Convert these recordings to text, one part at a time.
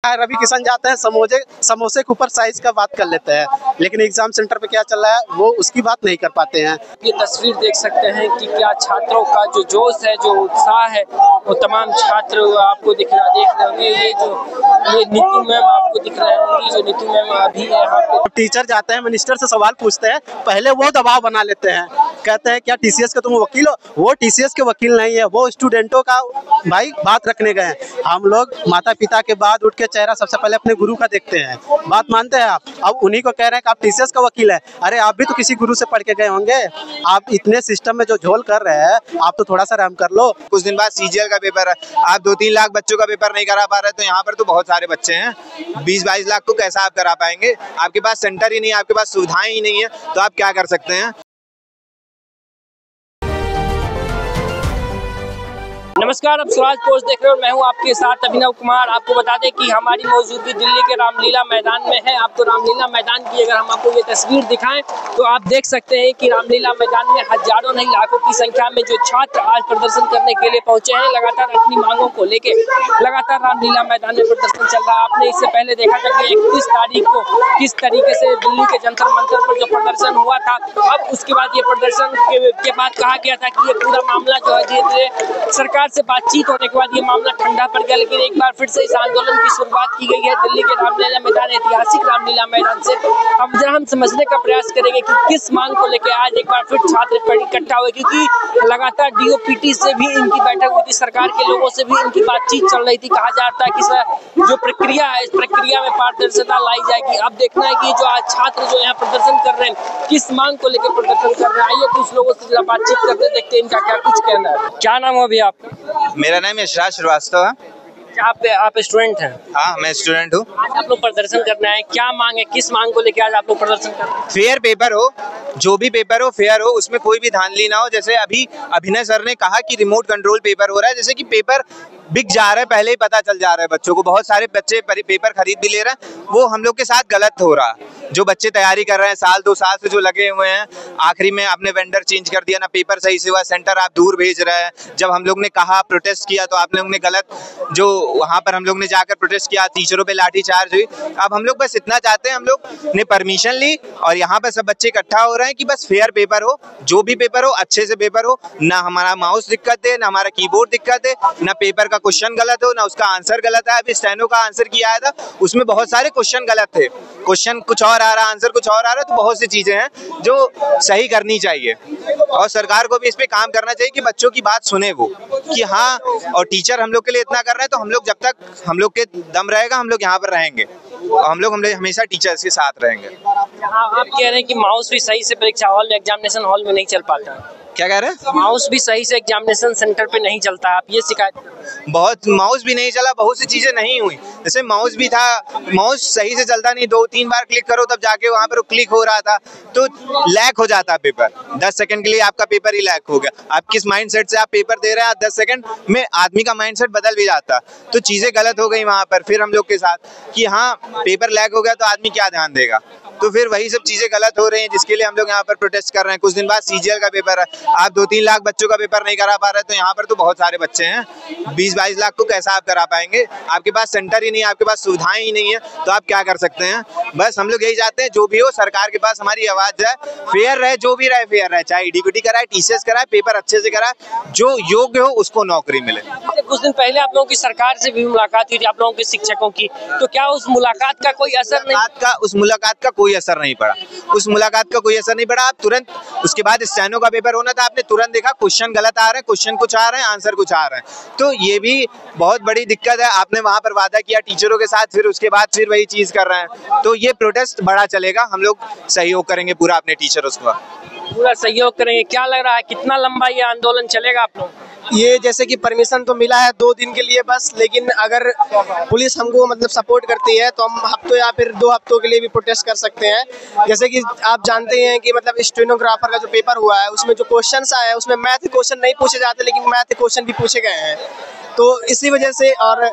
रवि किशन जाते हैं समोसे के ऊपर साइज का बात कर लेते हैं, लेकिन एग्जाम सेंटर पे क्या चल रहा है वो उसकी बात नहीं कर पाते हैं। ये तस्वीर देख सकते हैं कि क्या छात्रों का जो जोश है, जो उत्साह है, वो तमाम छात्र आपको देख रहे होंगे। ये नीतू मैम आपको दिख रहे होंगी, जो नीतू मैम अभी यहाँ पे। टीचर जाते हैं मिनिस्टर से सवाल पूछते हैं, पहले वो दबाव बना लेते हैं, कहते हैं क्या टीसीएस के तुम वकील हो? वो टीसीएस के वकील नहीं है, वो स्टूडेंटों का भाई बात रखने गए हैं। हम लोग माता पिता के बाद उठ के चेहरा सबसे पहले अपने गुरु का देखते हैं, बात मानते हैं आप। अब उन्हीं को कह रहे हैं कि आप टीसीएस का वकील है। अरे आप भी तो किसी गुरु से पढ़ के गए होंगे। आप इतने सिस्टम में जो झोल कर रहे हैं, आप तो थोड़ा सा रहम कर लो। कुछ दिन बाद सीजीएल का पेपर है, आप 2-3 लाख बच्चों का पेपर नहीं करा पा रहे, तो यहाँ पर तो बहुत सारे बच्चे हैं, 20-22 लाख को कैसा आप करा पाएंगे? आपके पास सेंटर ही नहीं है, आपके पास सुविधाएं ही नहीं है, तो आप क्या कर सकते हैं? नमस्कार, आप स्वराज पोस्ट देख रहे हो, मैं हूं आपके साथ अभिनव कुमार। आपको बता दें कि हमारी मौजूदगी दिल्ली के रामलीला मैदान में है। आपको रामलीला मैदान की अगर हम आपको ये तस्वीर दिखाएं तो आप देख सकते हैं कि रामलीला मैदान में हजारों नहीं लाखों की संख्या में जो छात्र आज प्रदर्शन करने के लिए पहुंचे हैं, लगातार अपनी मांगों को लेके लगातार रामलीला मैदान में प्रदर्शन चल रहा है। आपने इससे पहले देखा था कि 31 तारीख को किस तरीके से दिल्ली के जंतर मंतर पर जो प्रदर्शन हुआ था। अब उसके बाद ये प्रदर्शन के बाद कहा गया था कि ये पूरा मामला जो है धीरे धीरे सरकार से बातचीत होने के बाद ये मामला ठंडा पड़ गया, लेकिन एक बार फिर से इस आंदोलन की शुरुआत की गई है दिल्ली के रामलीला मैदान, ऐतिहासिक रामलीला मैदान से। अब जरा हम समझने का प्रयास करेंगे कि किस मांग को लेकर आज एक बार फिर छात्र इकट्ठा हुए, क्योंकि लगातार डीओपीटी से भी इनकी बैठक हुई थी, सरकार के लोगों से भी इनकी बातचीत चल रही थी। कहा जाता है कि जो प्रक्रिया है, इस प्रक्रिया में पारदर्शिता लाई जाएगी। अब देखना है कि जो आज छात्र जो यहाँ प्रदर्शन कर रहे हैं किस मांग को लेकर प्रदर्शन कर रहे हैं। आइए कुछ लोगों से जरा बातचीत करते, देखते हैं इनका क्या कुछ कहना है। क्या नाम है अभी आपका? मेरा नाम यशराज श्रीवास्तव है। आप स्टूडेंट हैं? हाँ, मैं स्टूडेंट हूँ। आज आप लोग प्रदर्शन करना है, क्या मांग है, किस मांग को लेकर आज आप लोग प्रदर्शन कर रहे हैं? फेयर पेपर हो, जो भी पेपर हो फेयर हो, उसमें कोई भी धांधली ना हो। जैसे अभी अभिनय सर ने कहा कि रिमोट कंट्रोल पेपर हो रहा है, जैसे कि पेपर बिक जा रहा है, पहले ही पता चल जा रहा है बच्चों को। बहुत सारे बच्चे पेपर खरीद भी ले रहे हैं, वो हम लोग के साथ गलत हो रहा है। जो बच्चे तैयारी कर रहे हैं साल 2 साल से जो लगे हुए हैं, आखिरी में आपने वेंडर चेंज कर दिया, ना पेपर सही से हुआ, सेंटर आप दूर भेज रहे हैं। जब हम लोग ने कहा प्रोटेस्ट किया तो आप लोग ने गलत, जो वहाँ पर हम लोग ने जाकर प्रोटेस्ट किया, टीचरों पे लाठीचार्ज हुई। अब हम लोग बस इतना चाहते हैं, हम लोग ने परमिशन ली और यहाँ पर सब बच्चे इकट्ठा हो रहे हैं कि बस फेयर पेपर हो, जो भी पेपर हो अच्छे से पेपर हो, ना हमारा माउस दिक्कत है, ना हमारा कीबोर्ड दिक्कत है, ना पेपर का क्वेश्चन गलत हो, ना उसका आंसर गलत है। अभी स्टेनो का आंसर किया आया था, उसमें बहुत सारे क्वेश्चन गलत थे, क्वेश्चन कुछ और आ रहा, आंसर कुछ और आ रहा है। तो बहुत सी चीजें हैं जो सही करनी चाहिए और सरकार को भी इस पे काम करना चाहिए कि बच्चों की बात सुने वो, कि हाँ। और टीचर हम लोग के लिए इतना कर रहे हैं, तो हम लोग जब तक हम लोग के दम रहेगा हम लोग यहाँ पर रहेंगे, हम लोग हमेशा टीचर्स के साथ रहेंगे। आप कह रहे हैं कि माउस भी सही से परीक्षा हॉल में, एग्जामिनेशन हॉल में नहीं चल पाता। क्या कह रहे हैं? माउस भी सही से एग्जामिनेशन सेंटर पे नहीं चलता, आप ये शिकायत? बहुत माउस भी नहीं चला, बहुत सी चीजें नहीं हुई। जैसे माउस भी था, माउस सही से चलता नहीं, 2-3 बार क्लिक करो तब जाके वहां पर क्लिक हो रहा था, तो लैग हो जाता पेपर। 10 सेकंड के लिए आपका पेपर ही लैग हो गया। आप किस माइंडसेट से आप पेपर दे रहे हैं, 10 सेकंड में आदमी का माइंडसेट बदल भी जाता। तो चीजें गलत हो गई वहां पर फिर हम लोग के साथ कि हाँ पेपर लैग हो गया तो आदमी क्या ध्यान देगा। तो फिर वही सब चीजें गलत हो रही हैं, जिसके लिए हम लोग यहाँ पर प्रोटेस्ट कर रहे हैं। कुछ दिन बाद सीजीएल का पेपर है, आप 2-3 लाख बच्चों का पेपर नहीं करा पा रहे, तो यहाँ पर तो बहुत सारे बच्चे हैं, 20-22 लाख को कैसा आप करा पाएंगे? आपके पास सेंटर ही नहीं है, आपके पास सुविधाएं ही नहीं है, तो आप क्या कर सकते हैं? बस हम लोग यही चाहते हैं, जो भी हो सरकार के पास हमारी आवाज है, फेयर रहे, जो भी रहे फेयर रहे, चाहे डीपीटी कराए, टीसीएस कराए, पेपर अच्छे से कराए, जो योग्य हो उसको नौकरी मिले। कुछ दिन पहले आप लोगों की सरकार से भी मुलाकात हुई थी, आप लोगों के शिक्षकों की, तो क्या उस मुलाकात का कोई असर नहीं? उस मुलाकात का कोई असर नहीं पड़ा, उस मुलाकात का कोई असर नहीं पड़ा। आप तुरंत उसके बाद स्टेनो का पेपर होना था, आपने तुरंत देखा क्वेश्चन गलत आ रहे हैं, क्वेश्चन कुछ आ रहे हैं, आंसर कुछ आ रहे हैं। तो ये भी बहुत बड़ी दिक्कत है। आपने वहां पर वादा किया टीचरों के साथ, फिर उसके बाद फिर वही चीज कर रहे हैं। तो ये प्रोटेस्ट बड़ा चलेगा, हम लोग सहयोग करेंगे पूरा अपने टीचरों का, पूरा सहयोग करेंगे। क्या लग रहा है कितना लंबा ये आंदोलन चलेगा आप लोग? ये जैसे कि परमिशन तो मिला है 2 दिन के लिए बस, लेकिन अगर पुलिस हमको मतलब सपोर्ट करती है तो हम हफ्तों या फिर 2 हफ्तों के लिए भी प्रोटेस्ट कर सकते हैं। जैसे कि आप जानते हैं कि मतलब स्टेनोग्राफर का जो पेपर हुआ है उसमें जो क्वेश्चंस आए हैं उसमें मैथ क्वेश्चन नहीं पूछे जाते, लेकिन मैथ क्वेश्चन भी पूछे गए हैं। तो इसी वजह से, और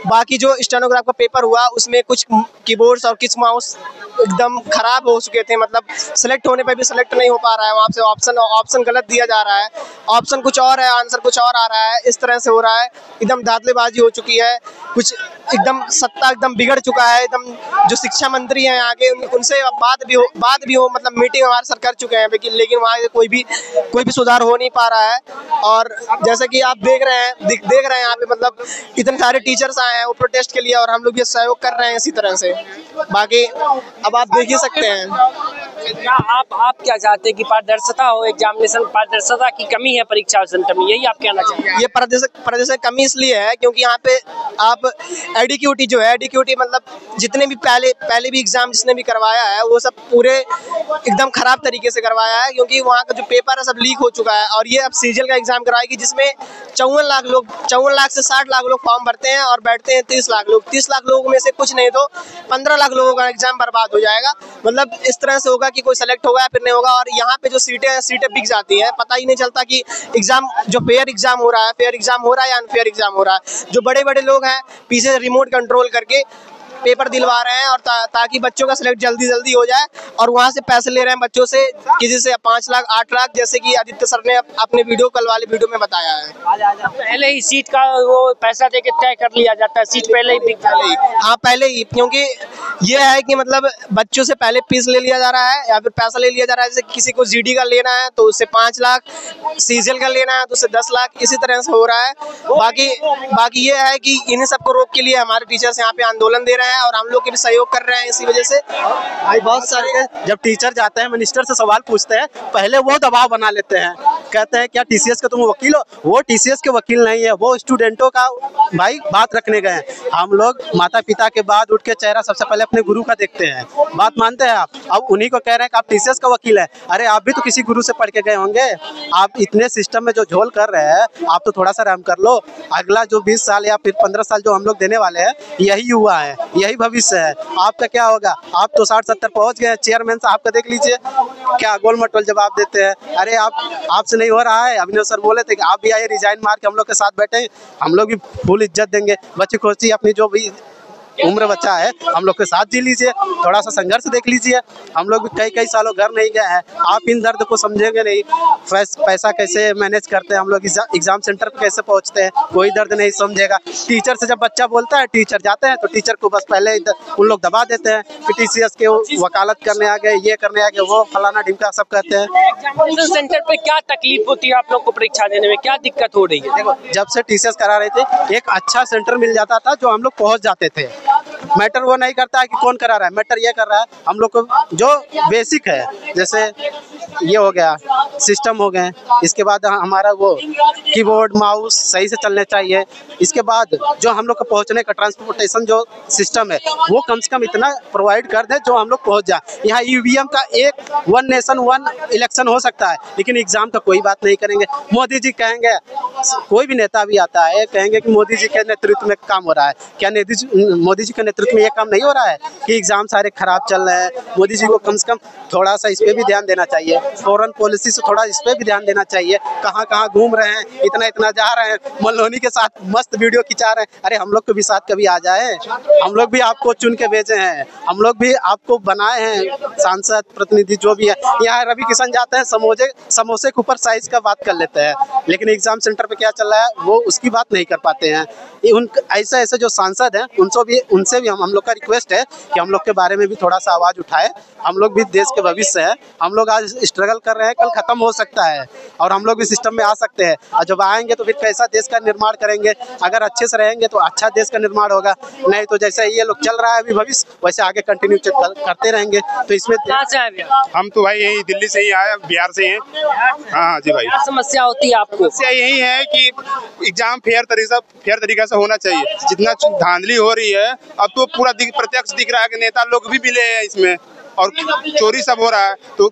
बाकी जो स्टेनोग्राफ का पेपर हुआ उसमें कुछ कीबोर्ड्स और कुछ माउस एकदम खराब हो चुके थे, मतलब सेलेक्ट होने पे भी सेलेक्ट नहीं हो पा रहा है, वहाँ से ऑप्शन गलत दिया जा रहा है, ऑप्शन कुछ और है, आंसर कुछ और और आ रहा है, इस तरह से हो रहा है, एकदम दाखिलेबाजी हो चुकी है, कुछ एकदम सत्ता एकदम बिगड़ चुका है, एकदम जो शिक्षा मंत्री हैं आगे उनसे बात भी हो मतलब मीटिंग हमारे सर कर चुके हैं, लेकिन वहाँ कोई भी सुधार हो नहीं पा रहा है। और जैसे कि आप देख रहे हैं यहाँ पे मतलब इतने सारे टीचर्स आए हैं वो प्रोटेस्ट के लिए, और हम लोग भी सहयोग कर रहे हैं इसी तरह से। बाकी अब आप देख ही सकते हैं। क्या आप क्या चाहते हैं कि पारदर्शिता हो, एग्जामिनेशन पारदर्शिता की कमी है परीक्षा सेंटर में, यही आप कहना चाहते हैं? ये पारदर्शिता कमी इसलिए है क्योंकि यहाँ पे आप एडीक्यूटी मतलब जितने भी पहले भी एग्जाम जिसने भी करवाया है वो सब पूरे एकदम खराब तरीके से करवाया है, क्योंकि वहाँ का जो पेपर है सब लीक हो चुका है। और ये अब सीजीएल का एग्जाम करवाएगी जिसमें 54 लाख से 60 लाख लोग फॉर्म भरते हैं और बैठते हैं 30 लाख लोग। 30 लाख लोगों में से कुछ नहीं तो 15 लाख लोगों का एग्जाम बर्बाद हो जाएगा। मतलब इस तरह से होगा कि कोई सेलेक्ट होगा या फिर नहीं होगा। और यहाँ पे जो सीटें बिक जाती हैं, पता ही नहीं चलता कि एग्जाम जो फेयर एग्जाम हो रहा है या अनफेयर एग्जाम हो रहा है। जो बड़े बड़े लोग हैं पीछे रिमोट कंट्रोल करके पेपर दिलवा रहे हैं और ताकि बच्चों का सिलेक्ट जल्दी हो जाए, और वहाँ से पैसे ले रहे हैं बच्चों से, किसी से 5 लाख 8 लाख, जैसे कि आदित्य सर ने अपने कल वाले वीडियो में बताया है। पहले ही सीट का वो पैसा देके तय कर लिया जाता है, सीट पहले ही बिक जाती है। हाँ पहले ही, क्योंकि ये है कि मतलब बच्चों से पहले फीस ले लिया जा रहा है या फिर पैसा ले लिया जा रहा है। जैसे किसी को जीडी का लेना है तो उससे 5 लाख, सीजीएल का लेना है तो उससे 10 लाख, इसी तरह से हो रहा है। बाकी ये है कि इन्हें सबको रोक के लिए हमारे टीचर्स यहाँ पे आंदोलन दे रहे हैं और हम लोग के भी सहयोग कर रहे हैं इसी वजह से। भाई बहुत सारे जब टीचर जाते हैं मिनिस्टर से सवाल पूछते हैं, पहले वो दबाव बना लेते हैं, कहते हैं क्या टीसीएस का तुम वकील हो? वो टीसीएस के वकील नहीं है, वो स्टूडेंटों का भाई बात रखने गए हैं। हम लोग माता पिता के बाद उठ के चेहरा सबसे पहले अपने गुरु का देखते हैं, बात मानते हैं आप। अब उन्हीं को कह रहे हैं कि आप टीसीएस का वकील है। अरे आप भी तो किसी गुरु से पढ़ के गए होंगे। आप इतने सिस्टम में जो झोल कर रहे हैं, आप तो थोड़ा सा रहम कर लो। अगला जो 20 साल या फिर 15 साल जो हम लोग देने वाले हैं, यही युवा है, यही भविष्य है। आपका क्या होगा? आप तो 60-70 पहुंच गए। चेयरमैन साहब का देख लीजिए, क्या गोल मटोल जवाब देते हैं। अरे आपसे नहीं हो रहा है। अभिनव सर बोले थे कि आप भी आइए, रिजाइन मार के हम लोग के साथ बैठे, हम लोग भी फुल इज्जत देंगे। बच्ची खोची अपनी जो भी उम्र बच्चा है हम लोग के साथ जी लीजिए, थोड़ा सा संघर्ष देख लीजिए। हम लोग भी कई सालों घर नहीं गए हैं, आप इन दर्द को समझेंगे नहीं। पैसा कैसे मैनेज करते हैं हम लोग, एग्जाम सेंटर पे कैसे पहुंचते हैं, कोई दर्द नहीं समझेगा। टीचर से जब बच्चा बोलता है, टीचर जाते हैं तो टीचर को बस पहले उन लोग दबा देते हैं कि टीसीएस के वकालत करने आ गए, ये करने आ गए, वो फलाना ढिमका सब कहते हैं। एग्जामिनेशन सेंटर पे क्या तकलीफ होती है आप लोग को परीक्षा देने में, क्या दिक्कत हो रही है? देखो, जब से टीसीएस करा रहे थे एक अच्छा सेंटर मिल जाता था जो हम लोग पहुंच जाते थे। मैटर वो नहीं करता है कि कौन करा रहा है, मैटर ये कर रहा है हम लोग को जो बेसिक है, जैसे ये हो गया, सिस्टम हो गए, इसके बाद हमारा वो कीबोर्ड माउस सही से चलने चाहिए। इसके बाद जो हम लोग को पहुंचने का ट्रांसपोर्टेशन जो सिस्टम है वो कम से कम इतना प्रोवाइड कर दे जो हम लोग पहुंच जाए। यहाँ ईवीएम का एक 1 नेशन 1 इलेक्शन हो सकता है, लेकिन एग्जाम का कोई बात नहीं करेंगे। मोदी जी कहेंगे, कोई भी नेता भी आता है कहेंगे कि मोदी जी के नेतृत्व में काम हो रहा है। क्या मोदी जी के नेतृत्व में ये काम नहीं हो रहा है कि एग्जाम सारे खराब चल रहे हैं? मोदी जी को कम से कम थोड़ा सा इस पे भी ध्यान देना चाहिए, फॉरेन पॉलिसी से थोड़ा इस पे भी ध्यान देना चाहिए। कहाँ घूम रहे हैं, इतना जा रहे हैं, मल्होनी के साथ मस्त वीडियो खिंचा रहे हैं। अरे हम लोग को भी साथ कभी आ जाए, हम लोग भी आपको चुन के भेजे हैं, हम लोग भी आपको बनाए हैं सांसद प्रतिनिधि जो भी है। यहाँ रवि किशन जाते हैं, समोसे के ऊपर साइज का बात कर लेते हैं, लेकिन एग्जाम सेंटर पे क्या चल रहा है वो उसकी बात नहीं कर पाते हैं। ऐसे जो सांसद हैं उनसे भी हम लोग का रिक्वेस्ट है कि हम लोग के बारे में भी थोड़ा सा आवाज उठाए। हम लोग भी देश के भविष्य है, हम लोग आज स्ट्रगल कर रहे हैं, कल खत्म हो सकता है और हम लोग भी सिस्टम में आ सकते हैं। और जब आएंगे तो फिर कैसा देश का निर्माण करेंगे? अगर अच्छे से रहेंगे तो अच्छा देश का निर्माण होगा, नहीं तो जैसे ये लोग चल रहा है अभी भविष्य वैसे आगे कंटिन्यू करते रहेंगे। तो इसमें हम तो भाई यही दिल्ली से ही आए, बिहार से हैं। हाँ जी भाई। क्या समस्या होती है आपको? समस्या यही है कि एग्जाम फेयर तरीका से होना चाहिए। जितना धांधली हो रही है अब तो पूरा प्रत्यक्ष दिख रहा है कि नेता लोग भी मिले हैं इसमें और चोरी सब हो रहा है। तो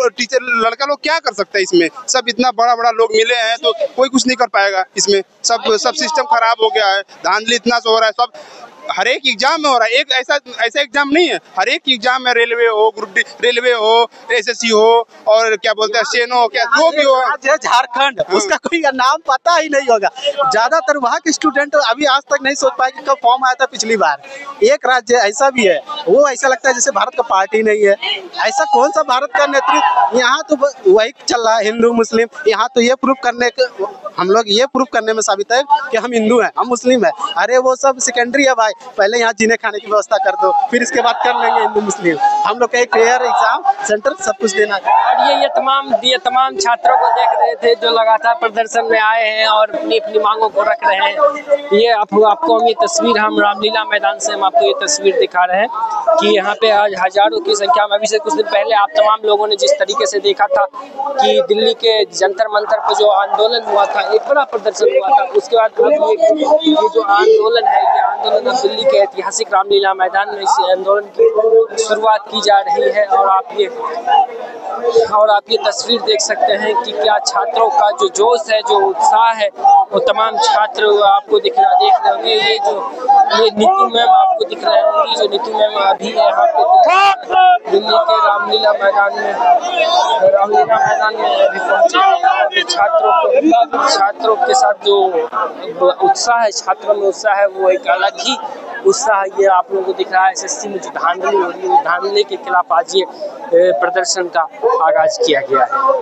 टीचर लड़का लोग क्या कर सकते हैं इसमें? सब इतना बड़ा लोग मिले हैं तो कोई कुछ नहीं कर पाएगा इसमें। सब सिस्टम खराब हो गया है, धांधली इतना से हो रहा है। सब हर एक एग्जाम में हो रहा है, एक ऐसा एग्जाम नहीं है, हर एक एग्जाम में रेलवे हो, ग्रुप डी रेलवे हो, एसएससी हो और क्या बोलते हैं सेनो हो, क्या जो भी हो। झारखंड उसका कोई नाम पता ही नहीं होगा। ज्यादातर वहाँ के स्टूडेंट अभी आज तक नहीं सोच पाए कि कब फॉर्म आया था पिछली बार। एक राज्य ऐसा भी है वो ऐसा लगता है जैसे भारत का पार्टी नहीं है। ऐसा कौन सा भारत का नेतृत्व, यहाँ तो वही चल रहा है हिंदू मुस्लिम। यहाँ तो ये प्रूफ करने के, हम लोग ये प्रूफ करने में साबित है कि हम हिंदू हैं, हम मुस्लिम हैं। अरे वो सब सेकेंडरी है भाई, पहले यहाँ जीने खाने की व्यवस्था कर दो, फिर इसके बाद कर लेंगे हिंदू मुस्लिम। हम लोग का एक फेयर एग्जाम सेंटर सब कुछ देना है। और ये तमाम छात्रों को देख रहे थे जो लगातार प्रदर्शन में आए हैं और अपनी अपनी मांगों को रख रहे हैं। ये आपको हम ये तस्वीर, हम रामलीला मैदान से हम आपको ये तस्वीर दिखा रहे हैं कि यहाँ पे आज हजारों की संख्या में, अभी से कुछ दिन पहले आप तमाम लोगों ने जिस तरीके से देखा था कि दिल्ली के जंतर मंतर पर जो आंदोलन हुआ था, एक बड़ा प्रदर्शन हुआ था, उसके बाद अब ये जो आंदोलन है, ये आंदोलन अब दिल्ली के ऐतिहासिक रामलीला मैदान में इस आंदोलन की शुरुआत की जा रही है। और आप ये तस्वीर देख सकते हैं कि क्या छात्रों का जो जोश है, जो उत्साह है, वो तमाम छात्र आपको देख रहे होंगे। ये नीतू मैम आपको दिख रहे होंगी, जो नीतू मैम अभी यहाँ पे दिल्ली के रामलीला मैदान में अभी पहुंचे हैं। छात्रों के साथ जो उत्साह है, छात्रों में उत्साह है, वो एक अलग ही उत्साह ये आप लोगों को दिख रहा है। एसएससी में जो धांधली हो रही है, धांधली के खिलाफ आज ये प्रदर्शन का आगाज किया गया है।